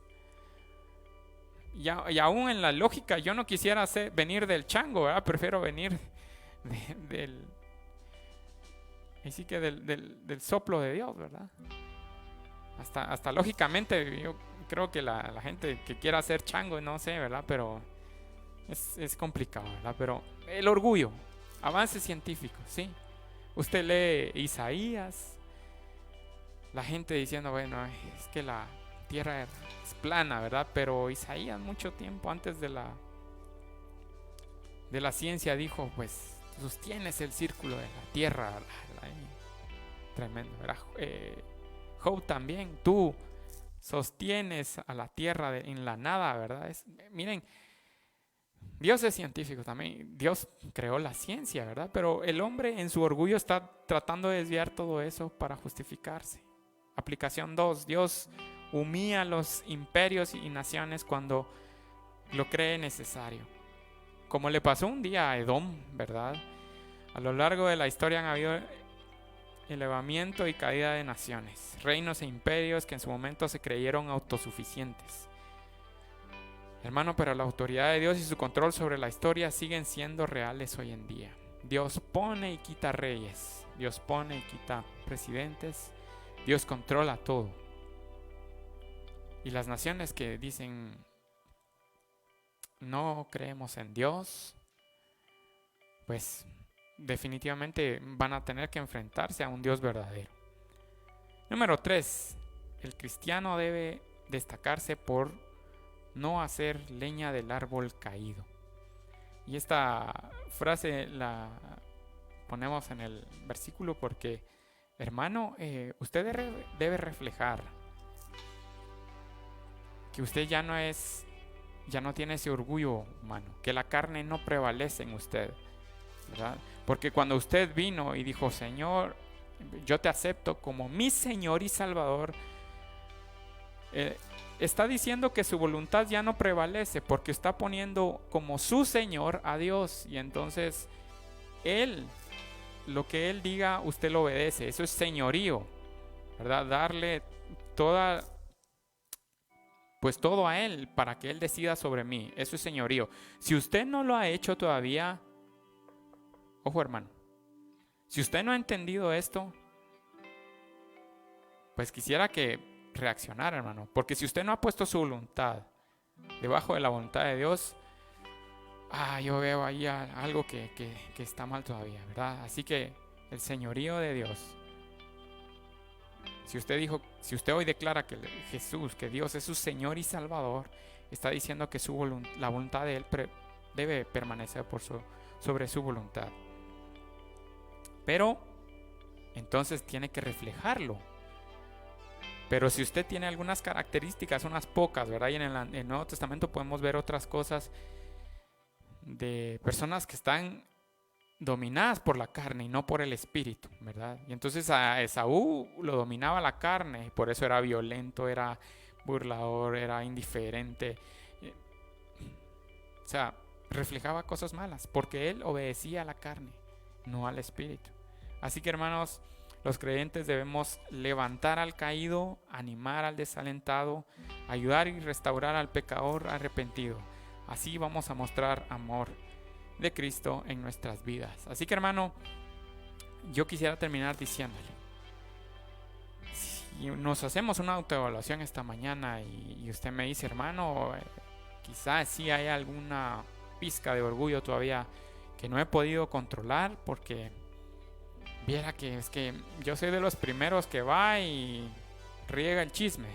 Y aún en la lógica, yo no quisiera venir del chango, ¿verdad? Prefiero venir del soplo de Dios, ¿verdad? Hasta lógicamente, yo creo que la gente que quiera ser chango, no sé, ¿verdad? Pero es complicado, ¿verdad? Pero el orgullo, avances científicos, ¿sí? Usted lee Isaías, la gente diciendo, bueno, es que la tierra es plana, ¿verdad? Pero Isaías mucho tiempo antes de la ciencia dijo, pues, sostienes el círculo de la tierra, ¿verdad? Tremendo, ¿verdad? Job también, tú sostienes a la tierra en la nada, ¿verdad? Miren, Dios es científico también, Dios creó la ciencia, ¿verdad? Pero el hombre en su orgullo está tratando de desviar todo eso para justificarse. Aplicación 2, Dios humilla a los imperios y naciones cuando lo cree necesario. Como le pasó un día a Edom, ¿verdad? A lo largo de la historia han habido elevamiento y caída de naciones, reinos e imperios que en su momento se creyeron autosuficientes. Hermano, pero la autoridad de Dios y su control sobre la historia siguen siendo reales hoy en día. Dios pone y quita reyes, Dios pone y quita presidentes, Dios controla todo. Y las naciones que dicen no creemos en Dios, pues definitivamente van a tener que enfrentarse a un Dios verdadero. Número 3. El cristiano debe destacarse por no hacer leña del árbol caído. Y esta frase la ponemos en el versículo porque, hermano, usted debe reflejar que usted ya no tiene ese orgullo humano, que la carne no prevalece en usted, ¿verdad? Porque cuando usted vino y dijo, Señor, yo te acepto como mi Señor y Salvador, está diciendo que su voluntad ya no prevalece porque está poniendo como su Señor a Dios. Y entonces Él, lo que Él diga, usted lo obedece. Eso es señorío, ¿verdad? Darle todo a Él para que Él decida sobre mí. Eso es señorío. Si usted no lo ha hecho todavía, ojo, hermano, si usted no ha entendido esto, pues quisiera que reaccionara, hermano. Porque si usted no ha puesto su voluntad debajo de la voluntad de Dios, yo veo ahí algo que está mal todavía, ¿verdad? Así que el señorío de Dios. Si usted hoy declara que Jesús, que Dios es su Señor y Salvador, está diciendo que la voluntad de Él debe permanecer sobre su voluntad. Pero entonces tiene que reflejarlo. Pero si usted tiene algunas características, unas pocas, ¿verdad? Y en el Nuevo Testamento podemos ver otras cosas de personas que están dominadas por la carne y no por el espíritu, ¿verdad? Y entonces a Esaú lo dominaba la carne, y por eso era violento, era burlador, era indiferente. O sea, reflejaba cosas malas, porque él obedecía a la carne, no al espíritu. Así que, hermanos, los creyentes debemos levantar al caído, animar al desalentado, ayudar y restaurar al pecador arrepentido. Así vamos a mostrar amor de Cristo en nuestras vidas. Así que, hermano, yo quisiera terminar diciéndole, si nos hacemos una autoevaluación esta mañana y usted me dice, hermano, quizás sí hay alguna pizca de orgullo todavía que no he podido controlar, porque viera que es que yo soy de los primeros que va y riega el chisme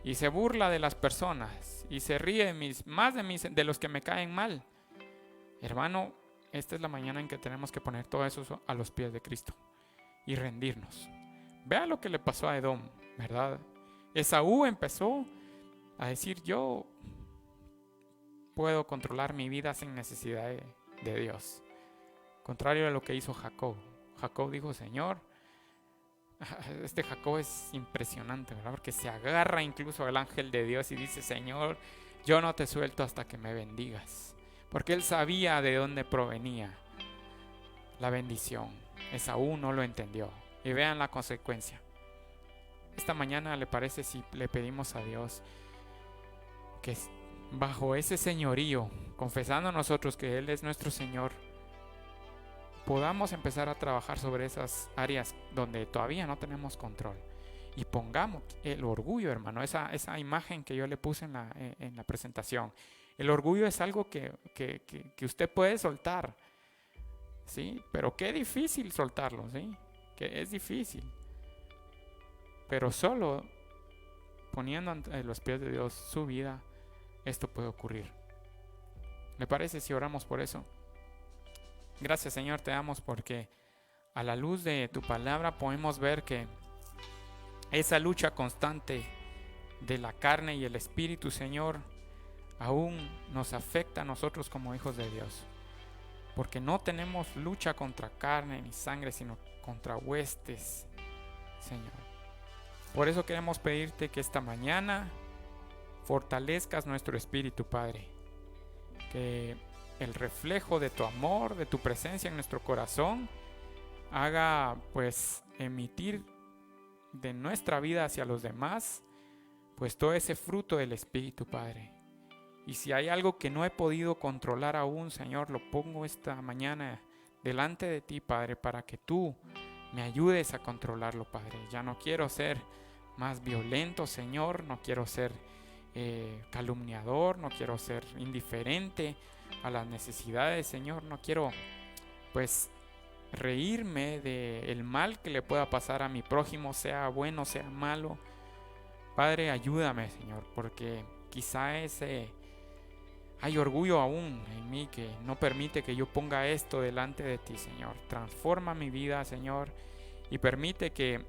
y se burla de las personas y se ríe de los que me caen mal. Hermano, esta es la mañana en que tenemos que poner todo eso a los pies de Cristo y rendirnos. Vea lo que le pasó a Edom, ¿verdad? Esaú empezó a decir, yo puedo controlar mi vida sin necesidad de Dios. Contrario a lo que hizo Jacob. Jacob dijo, Señor, este Jacob es impresionante, ¿verdad? Porque se agarra incluso al ángel de Dios y dice, Señor, yo no te suelto hasta que me bendigas. Porque él sabía de dónde provenía la bendición. Esaú no lo entendió. Y vean la consecuencia. Esta mañana, ¿le parece si le pedimos a Dios que bajo ese señorío, confesando a nosotros que Él es nuestro Señor, podamos empezar a trabajar sobre esas áreas donde todavía no tenemos control? y pongamos el orgullo, hermano, esa imagen que yo le puse en la presentación. El orgullo es algo que usted puede soltar, ¿sí? Pero qué difícil soltarlo, ¿sí? Que es difícil. Pero solo poniendo ante los pies de Dios su vida, esto puede ocurrir. ¿Le parece si oramos por eso? Gracias, Señor, te damos porque a la luz de tu palabra podemos ver que esa lucha constante de la carne y el espíritu, Señor, aún nos afecta a nosotros como hijos de Dios. Porque no tenemos lucha contra carne ni sangre, sino contra huestes, Señor. Por eso queremos pedirte que esta mañana fortalezcas nuestro espíritu, Padre. Que el reflejo de tu amor, de tu presencia en nuestro corazón, haga pues emitir de nuestra vida hacia los demás, pues todo ese fruto del Espíritu, Padre. Y si hay algo que no he podido controlar aún, Señor, lo pongo esta mañana delante de ti, Padre, para que tú me ayudes a controlarlo, Padre. Ya no quiero ser más violento, Señor, no quiero ser calumniador, no quiero ser indiferente a las necesidades, Señor, no quiero pues reírme del mal que le pueda pasar a mi prójimo, sea bueno, sea malo. Padre, ayúdame, Señor, porque quizá hay orgullo aún en mí que no permite que yo ponga esto delante de ti, Señor. Transforma mi vida, Señor, y permite que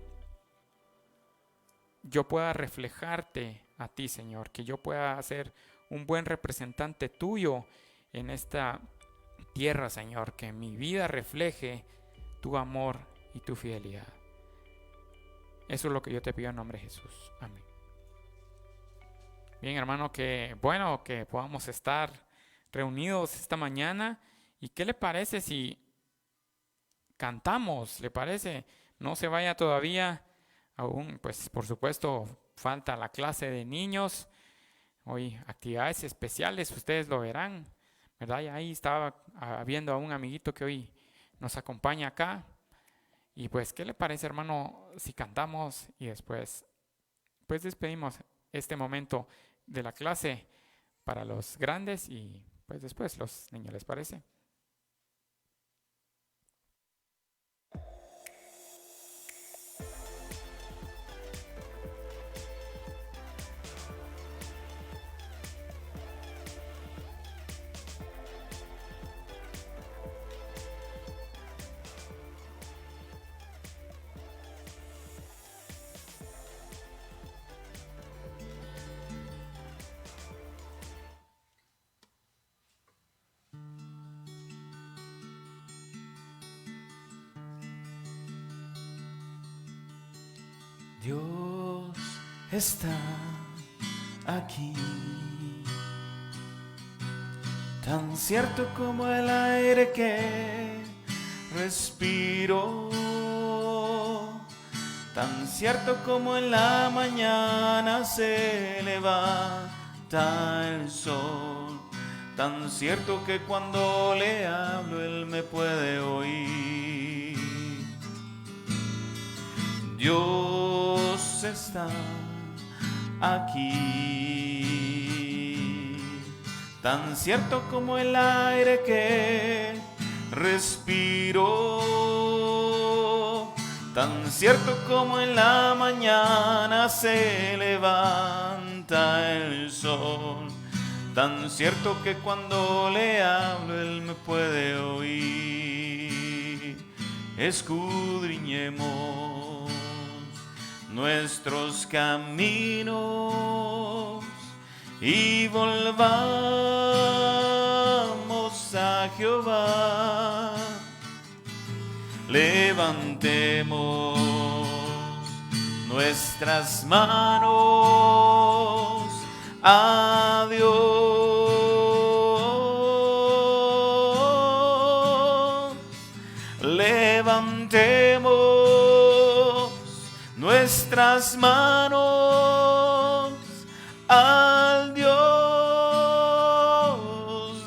yo pueda reflejarte a ti, Señor, que yo pueda ser un buen representante tuyo en esta tierra, Señor, que mi vida refleje tu amor y tu fidelidad. Eso es lo que yo te pido en nombre de Jesús. Amén. Bien, hermano, que bueno que podamos estar reunidos esta mañana. ¿Y qué le parece si cantamos? ¿Le parece? No se vaya todavía. Aún, pues por supuesto, falta la clase de niños. Hoy actividades especiales, ustedes lo verán, ¿verdad? Y ahí estaba viendo a un amiguito que hoy nos acompaña acá. Y pues, ¿qué le parece, hermano, si cantamos y después pues despedimos este momento de la clase para los grandes y pues después los niños, ¿les parece? Dios está aquí, tan cierto como el aire que respiro, tan cierto como en la mañana se levanta el sol, tan cierto que cuando le hablo Él me puede oír. Dios está aquí, tan cierto como el aire que respiro, tan cierto como en la mañana se levanta el sol, tan cierto que cuando le hablo Él me puede oír. Escudriñemos nuestros caminos y volvamos a Jehová. Levantemos nuestras manos a Dios. Levantemos nuestras manos al Dios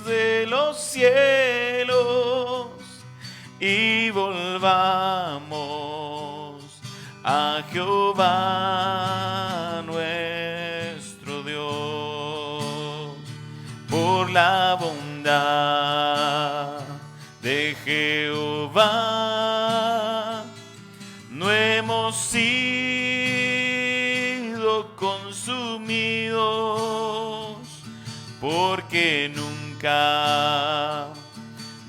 de los cielos y volvamos a Jehová. Jehová nuestro Dios, por la bondad de Jehová no hemos sido consumidos, porque nunca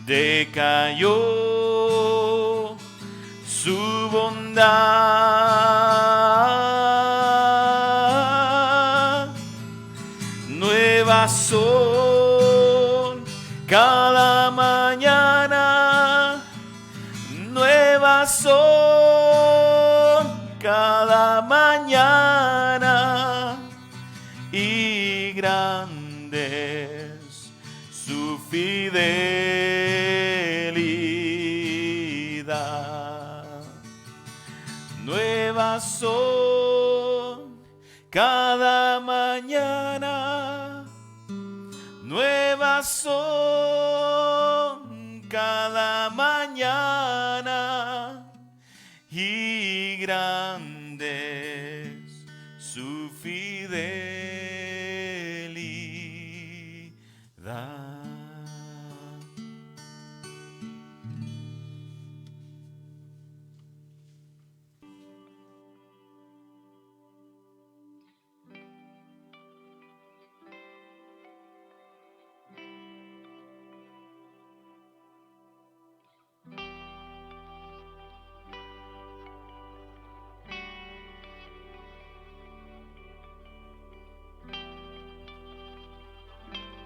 decayó su bondad. Nuevas son cada mañana, nuevas son cada mañana, y grande es su fidelidad. Nuevas son cada mañana, nuevas son cada mañana, y grande es su fidelidad.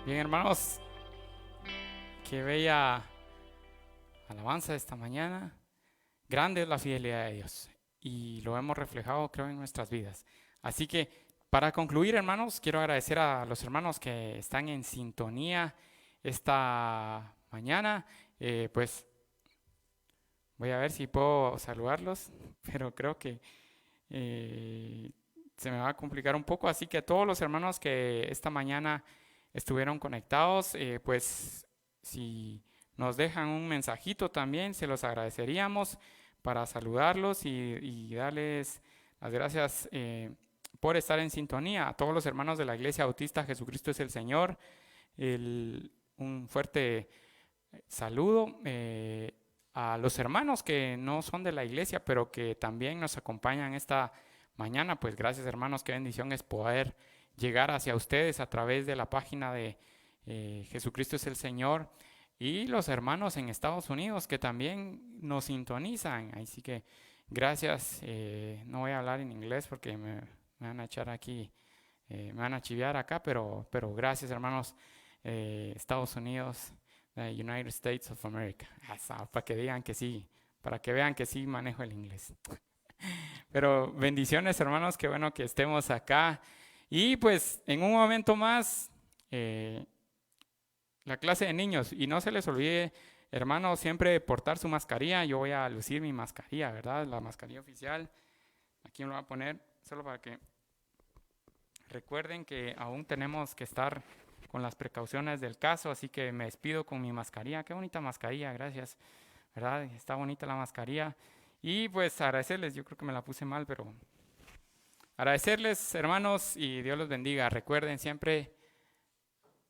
Bien, hermanos, qué bella alabanza esta mañana. Grande es la fidelidad de Dios y lo hemos reflejado, creo, en nuestras vidas. Así que, para concluir, hermanos, quiero agradecer a los hermanos que están en sintonía esta mañana. Pues voy a ver si puedo saludarlos, pero creo que se me va a complicar un poco. Así que a todos los hermanos que esta mañana estuvieron conectados, pues si nos dejan un mensajito también, se los agradeceríamos para saludarlos y darles las gracias por estar en sintonía. A todos los hermanos de la Iglesia Bautista Jesucristo es el Señor, un fuerte saludo. A los hermanos que no son de la iglesia, pero que también nos acompañan esta mañana, pues gracias, hermanos, qué bendición es poder llegar hacia ustedes a través de la página de Jesucristo es el Señor, y los hermanos en Estados Unidos que también nos sintonizan. Así que gracias. No voy a hablar en inglés porque me van a echar aquí, me van a chiviar acá, pero gracias, hermanos. Estados Unidos, United States of America, para que digan que sí, para que vean que sí manejo el inglés. Pero bendiciones, hermanos, qué bueno que estemos acá. Y pues en un momento más, la clase de niños. Y no se les olvide, hermanos, siempre portar su mascarilla. Yo voy a lucir mi mascarilla, ¿verdad? La mascarilla oficial. Aquí me lo voy a poner solo para que recuerden que aún tenemos que estar con las precauciones del caso. Así que me despido con mi mascarilla. Qué bonita mascarilla, gracias, ¿verdad? Está bonita la mascarilla. Y pues agradecerles, yo creo que me la puse mal, pero agradecerles, hermanos, y Dios los bendiga. Recuerden siempre,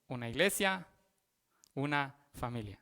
una iglesia, una familia.